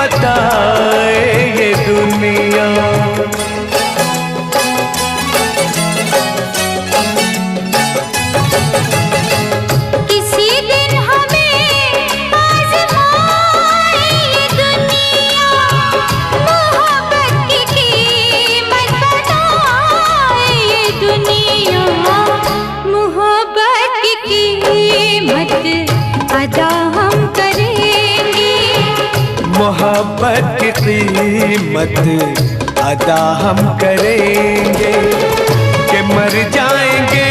बताए ये दुनिया। किसी दिन हमें आज़माए ये दुनिया, मोहब्बत की कीमत बताए ये दुनिया। मोहब्बत की कीमत अदा हम करेंगे, मोहब्बत की कीमत अदा हम करेंगे कि मर जाएंगे।